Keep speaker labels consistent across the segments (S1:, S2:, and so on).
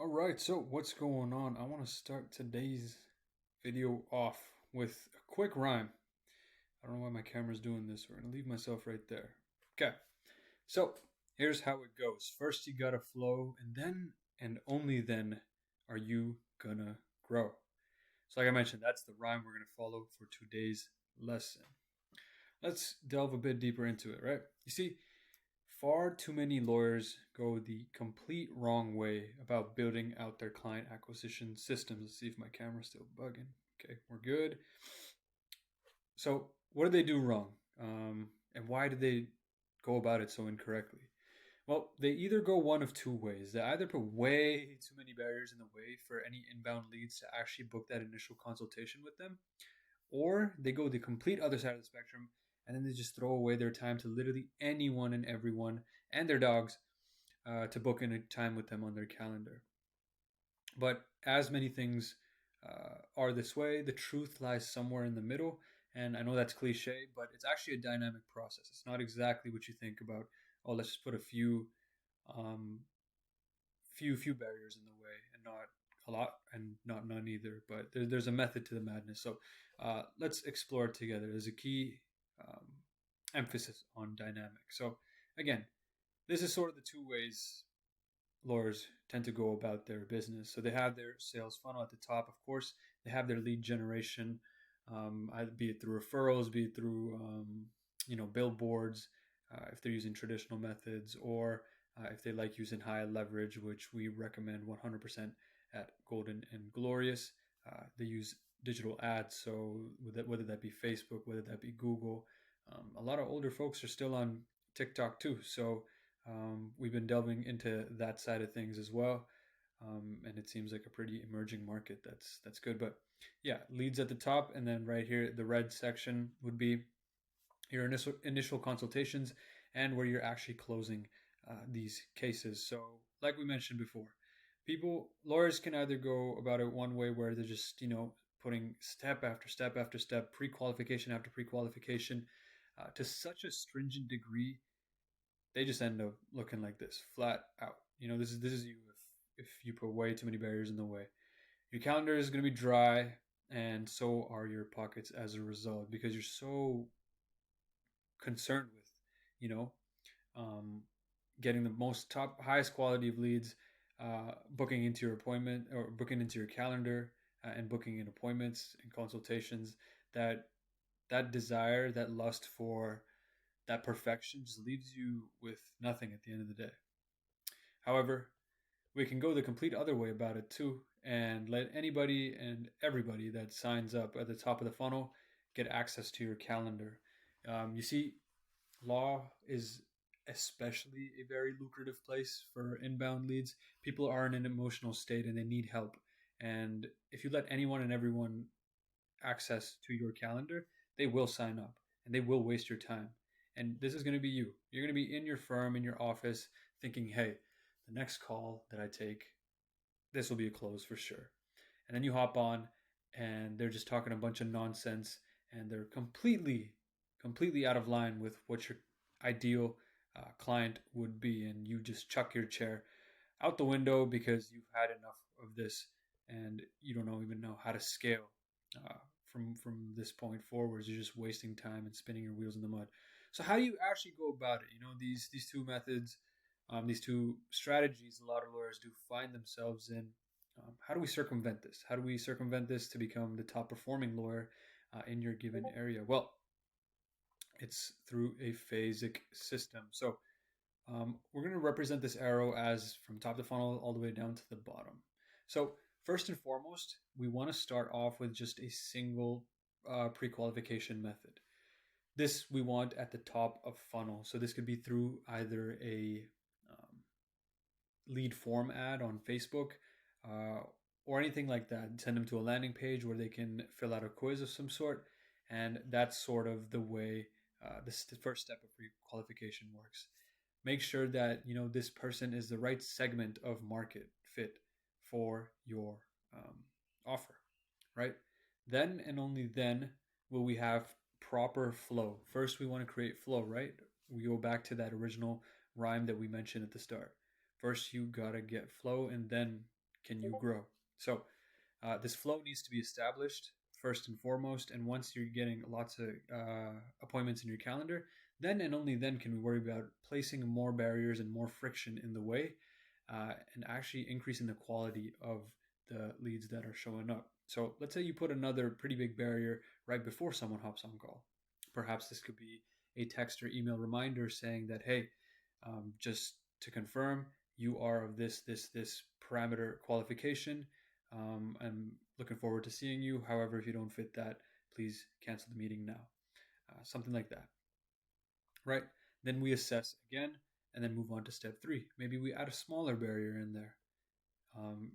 S1: All right, so what's going on? I want to start today's video off with a quick rhyme. I don't know why my camera's doing this. We're going to leave myself right there. Okay, so here's how it goes. First, you got to flow, and then, and only then, are you gonna grow. So, like I mentioned, that's the rhyme we're going to follow for today's lesson. Let's delve a bit deeper into it, right? You see, far too many lawyers go the complete wrong way about building out their client acquisition systems. Let's see if my camera's still bugging. Okay, we're good. So, what do they do wrong? And why do they go about it so incorrectly? Well, they either go one of two ways. They either put way too many barriers in the way for any inbound leads to actually book that initial consultation with them, or they go the complete other side of the spectrum and then they just throw away their time to literally anyone and everyone and their dogs to book in a time with them on their calendar. But as many things are this way, the truth lies somewhere in the middle. And I know that's cliche, but it's actually a dynamic process. It's not exactly what you think about. Oh, let's just put a um, few barriers in the way, and not a lot, and not none either. But there's a method to the madness. So let's explore it together. There's a key um, emphasis on dynamic. So again, this is sort of the two ways lawyers tend to go about their business. So they have their sales funnel at the top, of course. They have their lead generation, be it through referrals, be it through billboards, if they're using traditional methods, or if they like using high leverage, which we recommend 100% at Golden and Glorious. They use digital ads, so whether that be Facebook, whether that be Google. A lot of older folks are still on TikTok too, so we've been delving into that side of things as well, and it seems like a pretty emerging market. That's good. But yeah, leads at the top, and then right here, the red section would be your initial consultations and where you're actually closing these cases. So, like we mentioned before, lawyers can either go about it one way where they're just putting step after step after step, pre-qualification after pre-qualification, to such a stringent degree they just end up looking like this, flat out. This is you if you put way too many barriers in the way. Your calendar is going to be dry, and so are your pockets as a result because you're so concerned with, you know, um, getting the highest quality of leads, booking into your appointment or booking into your calendar, and booking in appointments and consultations. That desire, that lust for that perfection just leaves you with nothing at the end of the day. However, we can go the complete other way about it too and let anybody and everybody that signs up at the top of the funnel get access to your calendar. You see, law is especially a very lucrative place for inbound leads. People are in an emotional state and they need help. And if you let anyone and everyone access to your calendar, they will sign up and they will waste your time. And this is going to be you. You're going to be in your firm, in your office, thinking, hey, the next call that I take, this will be a close for sure. And then you hop on and they're just talking a bunch of nonsense and they're completely out of line with what your ideal client would be. And you just chuck your chair out the window because you've had enough of this and you don't even know how to scale uh, from this point forwards. You're just wasting time and spinning your wheels in the mud. So how do you actually go about it? These two methods, these two strategies, a lot of lawyers do find themselves in. How do we circumvent this? How do we circumvent this to become the top performing lawyer in your given area? Well, it's through a phasic system. So we're going to represent this arrow as from top to funnel all the way down to the bottom. So first and foremost, we want to start off with just a single pre-qualification method. This we want at the top of funnel. So this could be through either a lead form ad on Facebook uh, or anything like that. Send them to a landing page where they can fill out a quiz of some sort. And that's sort of the way the first step of pre-qualification works. Make sure that this person is the right segment of market fit for your offer, right? Then and only then will we have proper flow. First, we want to create flow, right? We go back to that original rhyme that we mentioned at the start. First, you gotta get flow and then can you grow? So this flow needs to be established first and foremost. And once you're getting lots of appointments in your calendar, then and only then can we worry about placing more barriers and more friction in the way, and actually increasing the quality of the leads that are showing up. So let's say you put another pretty big barrier right before someone hops on call. Perhaps this could be a text or email reminder saying that, hey, just to confirm, you are of this parameter qualification. I'm looking forward to seeing you. However, if you don't fit that, please cancel the meeting now. Something like that, right? Then we assess again and then move on to step 3. Maybe we add a smaller barrier in there, um,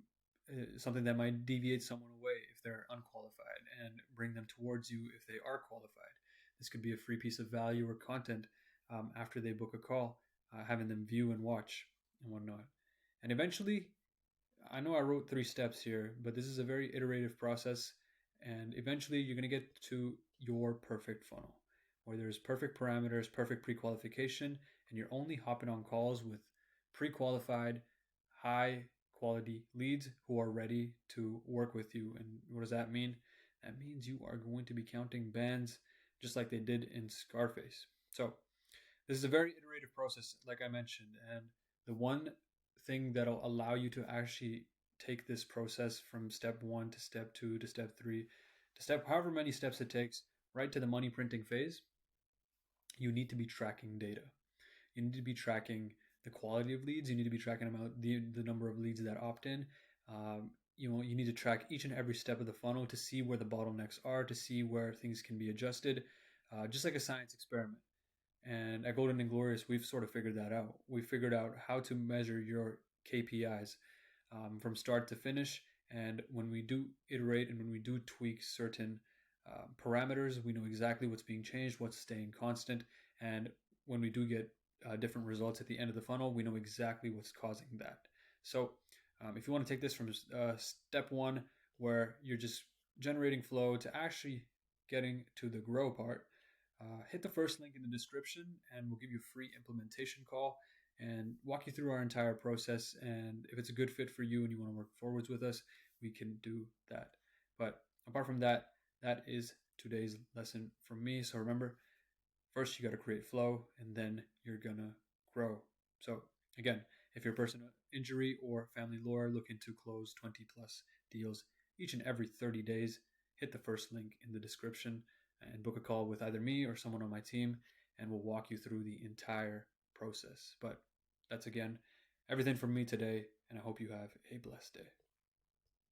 S1: something that might deviate someone away if they're unqualified and bring them towards you if they are qualified. This could be a free piece of value or content after they book a call, having them view and watch and whatnot. And eventually, I know I wrote 3 steps here, but this is a very iterative process. And eventually, you're going to get to your perfect funnel where there's perfect parameters, perfect pre qualification, and you're only hopping on calls with pre qualified, high quality leads who are ready to work with you. And what does that mean? That means you are going to be counting bands just like they did in Scarface. So, this is a very iterative process, like I mentioned. And the one thing that'll allow you to actually take this process from step 1 to step 2 to step 3 to step however many steps it takes right to the money printing phase, you need to be tracking data. You need to be tracking the quality of leads. You need to be tracking about the number of leads that opt in. You need to track each and every step of the funnel to see where the bottlenecks are, to see where things can be adjusted, just like a science experiment. And at Golden and Glorious, we've sort of figured that out. We figured out how to measure your KPIs from start to finish. And when we do iterate and when we do tweak certain parameters, we know exactly what's being changed, what's staying constant. And when we do get different results at the end of the funnel, we know exactly what's causing that. So if you want to take this from step 1, where you're just generating flow, to actually getting to the grow part, hit the first link in the description and we'll give you a free implementation call and walk you through our entire process. And if it's a good fit for you and you want to work forwards with us, we can do that. But apart from that, that is today's lesson from me. So remember, first you got to create flow and then you're going to grow. So again, if you're a person with injury or family lawyer looking to close 20 plus deals each and every 30 days, hit the first link in the description and book a call with either me or someone on my team, and we'll walk you through the entire process. But that's, again, everything from me today, and I hope you have a blessed day.